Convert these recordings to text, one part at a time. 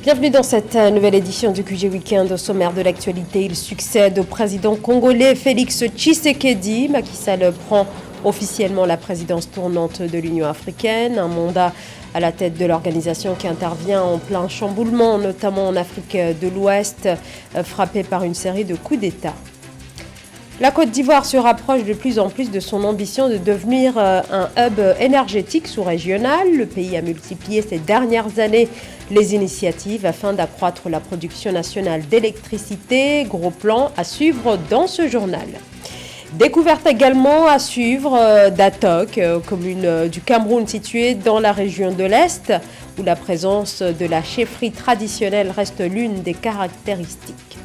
Bienvenue dans cette nouvelle édition du QG Weekend. Au sommaire de l'actualité, il succède au président congolais Félix Tshisekedi. Macky Sall prend officiellement la présidence tournante de l'Union africaine, un mandat à la tête de l'organisation qui intervient en plein chamboulement, notamment en Afrique de l'Ouest, frappée par une série de coups d'État. La Côte d'Ivoire se rapproche de plus en plus de son ambition de devenir un hub énergétique sous-régional. Le pays a multiplié ces dernières années les initiatives afin d'accroître la production nationale d'électricité. Gros plan à suivre dans ce journal. Découverte également à suivre d'Atok, commune du Cameroun située dans la région de l'Est, où la présence de la chefferie traditionnelle reste l'une des caractéristiques.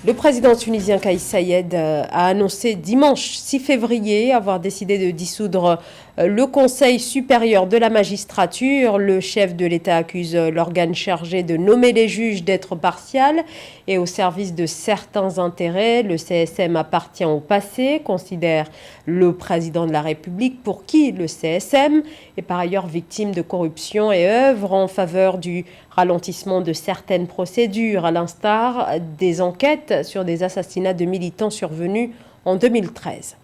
Le président tunisien Kais Saied a annoncé dimanche 6 février avoir décidé de dissoudre le Conseil supérieur de la magistrature. Le chef de l'État accuse l'organe chargé de nommer les juges d'être partial et au service de certains intérêts. Le CSM appartient au passé, considère le président de la République, pour qui le CSM est par ailleurs victime de corruption et œuvre en faveur du ralentissement de certaines procédures, à l'instar des enquêtes sur des assassinats de militants survenus en 2013.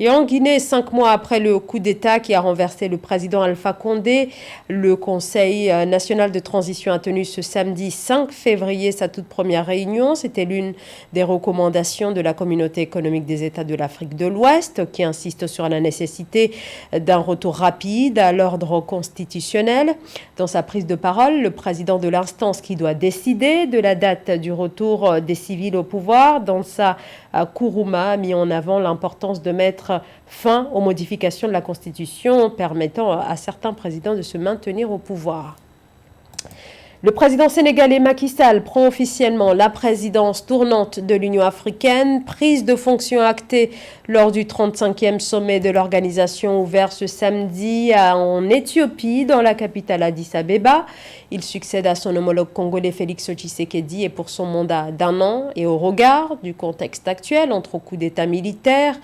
Et en Guinée, 5 mois après le coup d'État qui a renversé le président Alpha Condé, le Conseil national de transition a tenu ce samedi 5 février sa toute première réunion. C'était l'une des recommandations de la Communauté économique des États de l'Afrique de l'Ouest qui insiste sur la nécessité d'un retour rapide à l'ordre constitutionnel. Dans sa prise de parole, le président de l'instance qui doit décider de la date du retour des civils au pouvoir, dans sa Kourouma, a mis en avant l'importance de mettre fin aux modifications de la Constitution permettant à certains présidents de se maintenir au pouvoir. Le président sénégalais Macky Sall prend officiellement la présidence tournante de l'Union africaine, prise de fonction actée lors du 35e sommet de l'organisation ouvert ce samedi en Éthiopie, dans la capitale Addis Abeba. Il succède à son homologue congolais Félix Tshisekedi et pour son mandat d'1 an et au regard du contexte actuel entre coups d'État militaires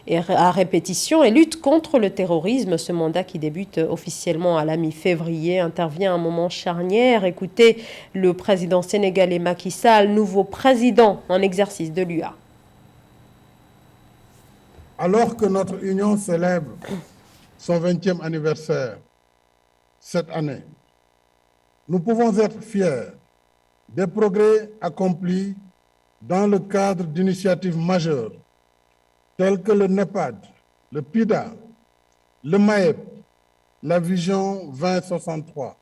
et à répétition et lutte contre le terrorisme. Ce mandat qui débute officiellement à la mi-février intervient à un moment charnière. Écoutez le président sénégalais Macky Sall, nouveau président en exercice de l'UA. Alors que notre union célèbre son 20e anniversaire cette année, nous pouvons être fiers des progrès accomplis dans le cadre d'initiatives majeures tels que le NEPAD, le PIDA, le MAEP, la Vision 2063,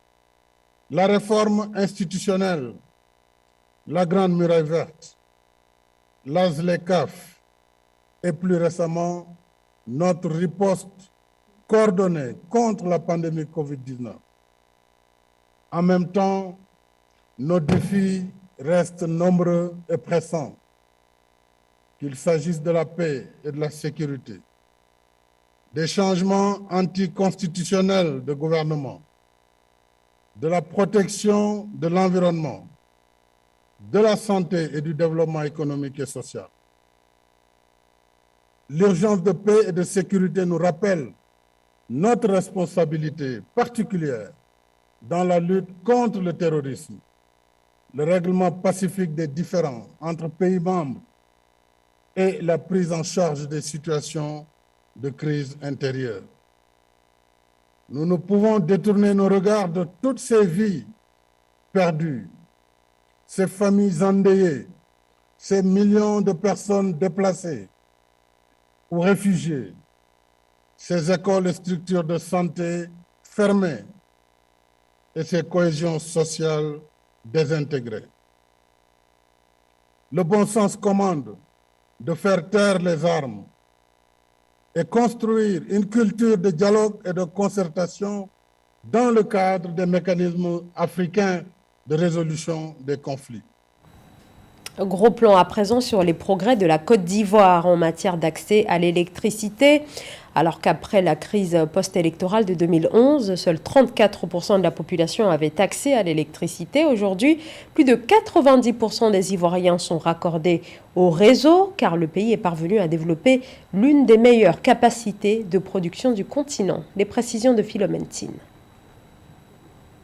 la réforme institutionnelle, la Grande Muraille Verte, l'ASLECAF et plus récemment notre riposte coordonnée contre la pandémie Covid-19. En même temps, nos défis restent nombreux et pressants, qu'il s'agisse de la paix et de la sécurité, des changements anticonstitutionnels de gouvernement, de la protection de l'environnement, de la santé et du développement économique et social. L'urgence de paix et de sécurité nous rappelle notre responsabilité particulière dans la lutte contre le terrorisme, le règlement pacifique des différends entre pays membres et la prise en charge des situations de crise intérieure. Nous ne pouvons détourner nos regards de toutes ces vies perdues, ces familles endeuillées, ces millions de personnes déplacées ou réfugiées, ces écoles et structures de santé fermées et ces cohésions sociales désintégrées. Le bon sens commande de faire taire les armes et construire une culture de dialogue et de concertation dans le cadre des mécanismes africains de résolution des conflits. Gros plan à présent sur les progrès de la Côte d'Ivoire en matière d'accès à l'électricité. Alors qu'après la crise post-électorale de 2011, seuls 34% de la population avait accès à l'électricité. Aujourd'hui, plus de 90% des Ivoiriens sont raccordés au réseau, car le pays est parvenu à développer l'une des meilleures capacités de production du continent. Les précisions de Philomène Tine.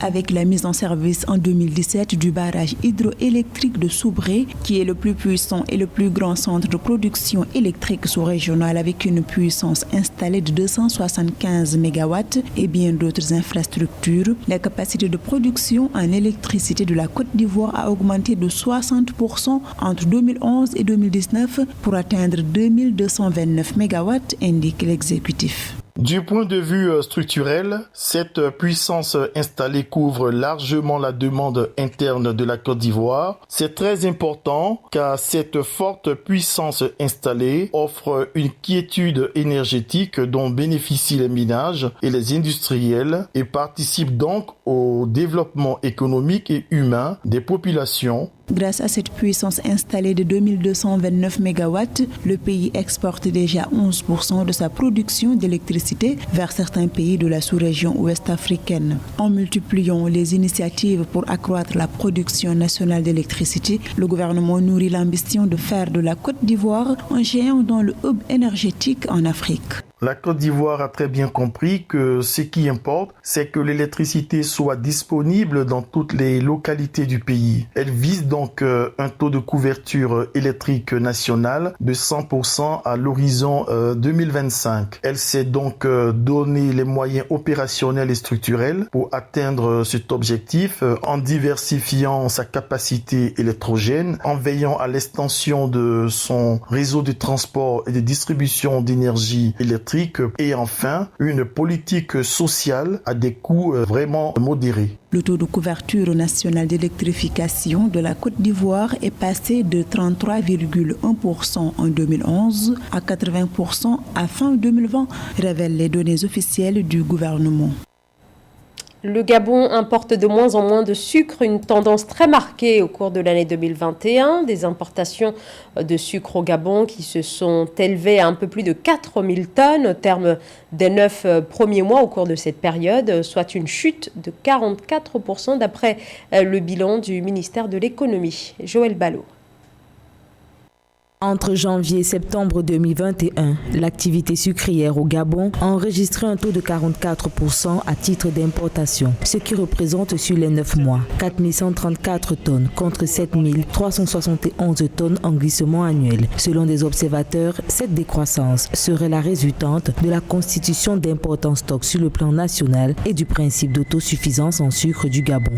avec la mise en service en 2017 du barrage hydroélectrique de Soubré, qui est le plus puissant et le plus grand centre de production électrique sous-régional avec une puissance installée de 275 MW et bien d'autres infrastructures. La capacité de production en électricité de la Côte d'Ivoire a augmenté de 60% entre 2011 et 2019 pour atteindre 2229 MW, indique l'exécutif. Du point de vue structurel, cette puissance installée couvre largement la demande interne de la Côte d'Ivoire. C'est très important car cette forte puissance installée offre une quiétude énergétique dont bénéficient les ménages et les industriels et participe donc au développement économique et humain des populations. Grâce à cette puissance installée de 2229 MW, le pays exporte déjà 11% de sa production d'électricité vers certains pays de la sous-région ouest africaine. En multipliant les initiatives pour accroître la production nationale d'électricité, le gouvernement nourrit l'ambition de faire de la Côte d'Ivoire un géant dans le hub énergétique en Afrique. La Côte d'Ivoire a très bien compris que ce qui importe, c'est que l'électricité soit disponible dans toutes les localités du pays. Elle vise donc un taux de couverture électrique nationale de 100% à l'horizon 2025. Elle s'est donc donné les moyens opérationnels et structurels pour atteindre cet objectif en diversifiant sa capacité électrogène, en veillant à l'extension de son réseau de transport et de distribution d'énergie électrique et enfin une politique sociale à des coûts vraiment modérés. Le taux de couverture nationale d'électrification de la Côte d'Ivoire est passé de 33,1% en 2011 à 80% à fin 2020, révèlent les données officielles du gouvernement. Le Gabon importe de moins en moins de sucre, une tendance très marquée au cours de l'année 2021. Des importations de sucre au Gabon qui se sont élevées à un peu plus de 4000 tonnes au terme des 9 premiers mois au cours de cette période, soit une chute de 44% d'après le bilan du ministère de l'économie. Joël Ballot. Entre janvier et septembre 2021, l'activité sucrière au Gabon a enregistré un taux de 44% à titre d'importation, ce qui représente sur les 9 mois 4134 tonnes contre 7371 tonnes en glissement annuel. Selon des observateurs, cette décroissance serait la résultante de la constitution d'importants stocks sur le plan national et du principe d'autosuffisance en sucre du Gabon.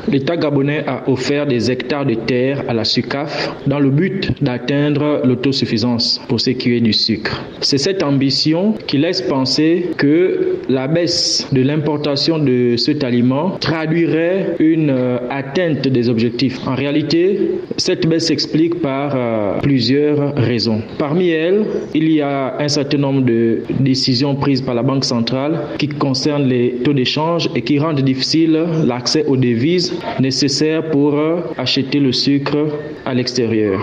L'État gabonais a offert des hectares de terre à la SUCAF dans le but d'atteindre l'autosuffisance pour ce qui est du sucre. C'est cette ambition qui laisse penser que la baisse de l'importation de cet aliment traduirait une atteinte des objectifs. En réalité, cette baisse s'explique par plusieurs raisons. Parmi elles, il y a un certain nombre de décisions prises par la Banque centrale qui concernent les taux d'échange et qui rendent difficile l'accès aux devises nécessaires pour acheter le sucre à l'extérieur.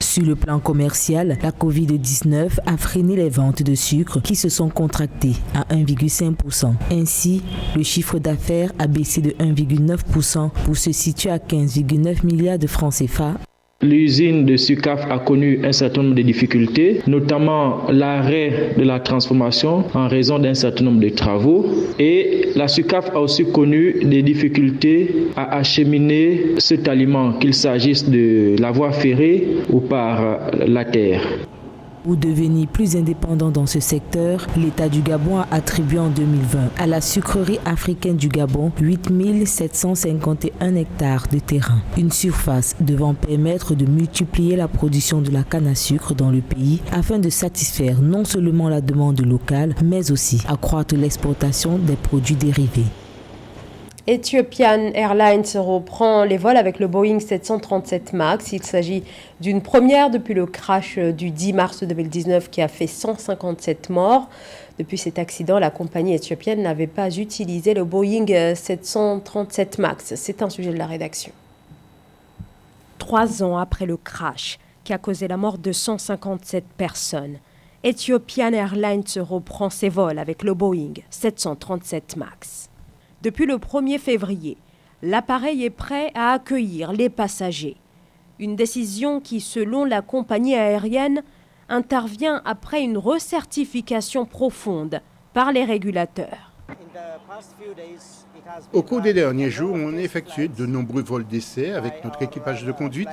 Sur le plan commercial, la Covid-19 a freiné les ventes de sucre qui se sont contractées à 1,5%. Ainsi, le chiffre d'affaires a baissé de 1,9% pour se situer à 15,9 milliards de francs CFA. L'usine de SUCAF a connu un certain nombre de difficultés, notamment l'arrêt de la transformation en raison d'un certain nombre de travaux. Et la SUCAF a aussi connu des difficultés à acheminer cet aliment, qu'il s'agisse de la voie ferrée ou par la terre. Pour devenir plus indépendant dans ce secteur, l'État du Gabon a attribué en 2020 à la sucrerie africaine du Gabon 8751 hectares de terrain. Une surface devant permettre de multiplier la production de la canne à sucre dans le pays afin de satisfaire non seulement la demande locale, mais aussi accroître l'exportation des produits dérivés. Ethiopian Airlines reprend les vols avec le Boeing 737 MAX. Il s'agit d'une première depuis le crash du 10 mars 2019 qui a fait 157 morts. Depuis cet accident, la compagnie éthiopienne n'avait pas utilisé le Boeing 737 MAX. C'est un sujet de la rédaction. 3 ans après le crash qui a causé la mort de 157 personnes, Ethiopian Airlines reprend ses vols avec le Boeing 737 MAX. Depuis le 1er février, l'appareil est prêt à accueillir les passagers. Une décision qui, selon la compagnie aérienne, intervient après une recertification profonde par les régulateurs. Au cours des derniers jours, on a effectué de nombreux vols d'essai avec notre équipage de conduite,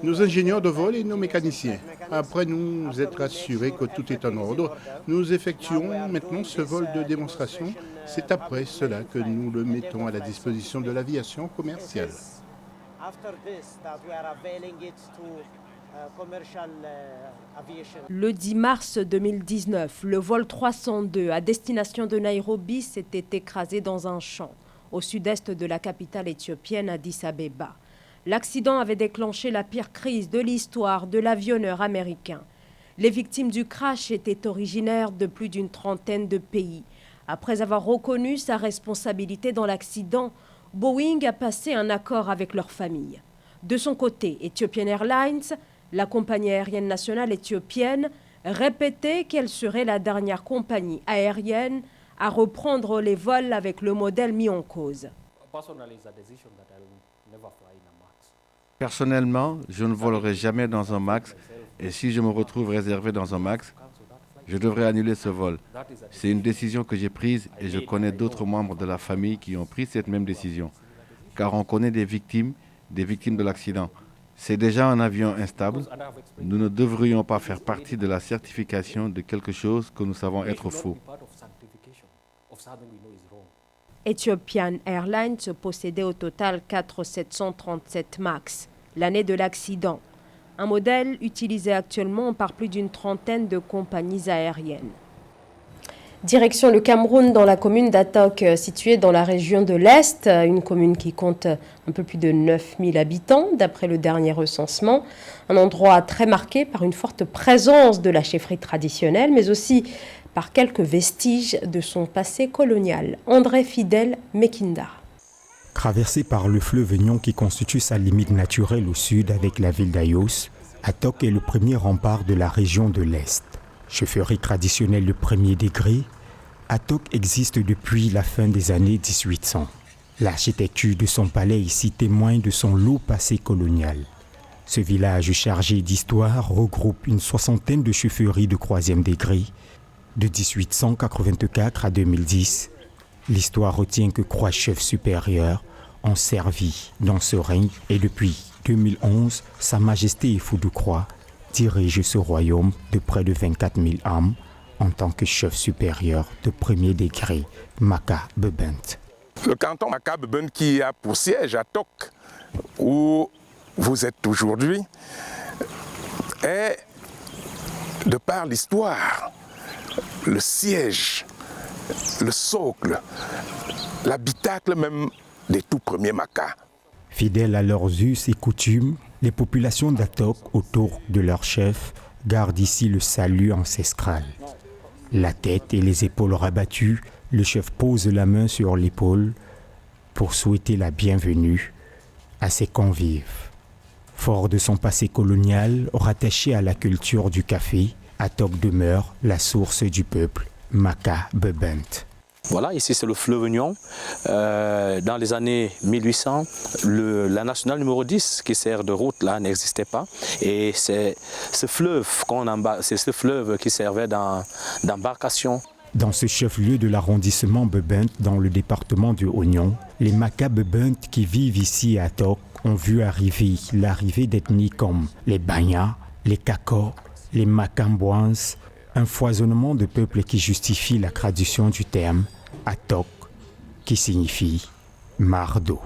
nos ingénieurs de vol et nos mécaniciens. Après nous être assurés que tout est en ordre, nous effectuons maintenant ce vol de démonstration. C'est après cela que nous le mettons à la disposition de l'aviation commerciale. Le 10 mars 2019, le vol 302 à destination de Nairobi s'était écrasé dans un champ au sud-est de la capitale éthiopienne Addis Abeba. L'accident avait déclenché la pire crise de l'histoire de l'avionneur américain. Les victimes du crash étaient originaires de plus d'une trentaine de pays. Après avoir reconnu sa responsabilité dans l'accident, Boeing a passé un accord avec leur famille. De son côté, Ethiopian Airlines, la compagnie aérienne nationale éthiopienne, répétait qu'elle serait la dernière compagnie aérienne à reprendre les vols avec le modèle mis en cause. Personnellement, je ne volerai jamais dans un MAX et si je me retrouve réservé dans un MAX, je devrais annuler ce vol. C'est une décision que j'ai prise et je connais d'autres membres de la famille qui ont pris cette même décision. Car on connaît des victimes de l'accident. C'est déjà un avion instable. Nous ne devrions pas faire partie de la certification de quelque chose que nous savons être faux. Ethiopian Airlines possédait au total 4 737 MAX l'année de l'accident. Un modèle utilisé actuellement par plus d'une trentaine de compagnies aériennes. Direction le Cameroun, dans la commune d'Atok, située dans la région de l'Est, une commune qui compte un peu plus de 9000 habitants, d'après le dernier recensement. Un endroit très marqué par une forte présence de la chefferie traditionnelle, mais aussi par quelques vestiges de son passé colonial. André Fidel Mekinda. Traversé par le fleuve Nyon qui constitue sa limite naturelle au sud avec la ville d'Ayos, Atok est le premier rempart de la région de l'Est. Chefferie traditionnelle de premier degré, Atok existe depuis la fin des années 1800. L'architecture de son palais ici témoigne de son lourd passé colonial. Ce village chargé d'histoire regroupe une soixantaine de chefferies de troisième degré. De 1884 à 2010, l'histoire retient que 3 chefs supérieurs ont servi dans ce règne et depuis 2011, Sa Majesté Efudukroa dirige ce royaume de près de 24 000 âmes en tant que chef supérieur de premier degré, Maka Bebent. Le canton Maka Bebent qui a pour siège Atok, où vous êtes aujourd'hui, est, de par l'histoire, le siège, le socle, l'habitacle même des tout premiers Makas. Fidèles à leurs us et coutumes, les populations d'Atok, autour de leur chef, gardent ici le salut ancestral. La tête et les épaules rabattues, le chef pose la main sur l'épaule pour souhaiter la bienvenue à ses convives. Fort de son passé colonial, rattaché à la culture du café, Atok demeure la source du peuple, Maka Bebent. Voilà, ici c'est le fleuve Nyon. Dans les années 1800, la nationale numéro 10 qui sert de route là n'existait pas. Et c'est ce fleuve qui servait d'embarcation. Dans ce chef-lieu de l'arrondissement Bebent, dans le département du Haut-Nyon, les Maka Bebent qui vivent ici à Atok ont vu l'arrivée d'ethnies comme les Banya, les Kako, les Makambouans, un foisonnement de peuples qui justifie la traduction du terme Atok, qui signifie mare d'eau.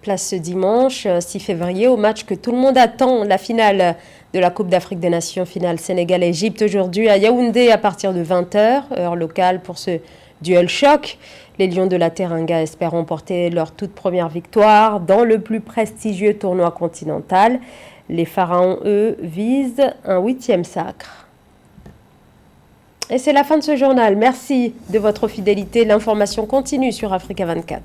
Place ce dimanche 6 février au match que tout le monde attend, la finale de la Coupe d'Afrique des Nations, finale Sénégal-Égypte aujourd'hui à Yaoundé à partir de 20h, heure locale pour ce duel choc. Les Lions de la Teranga espèrent remporter leur toute première victoire dans le plus prestigieux tournoi continental. Les Pharaons, eux, visent un 8e sacre. Et c'est la fin de ce journal. Merci de votre fidélité. L'information continue sur Africa 24.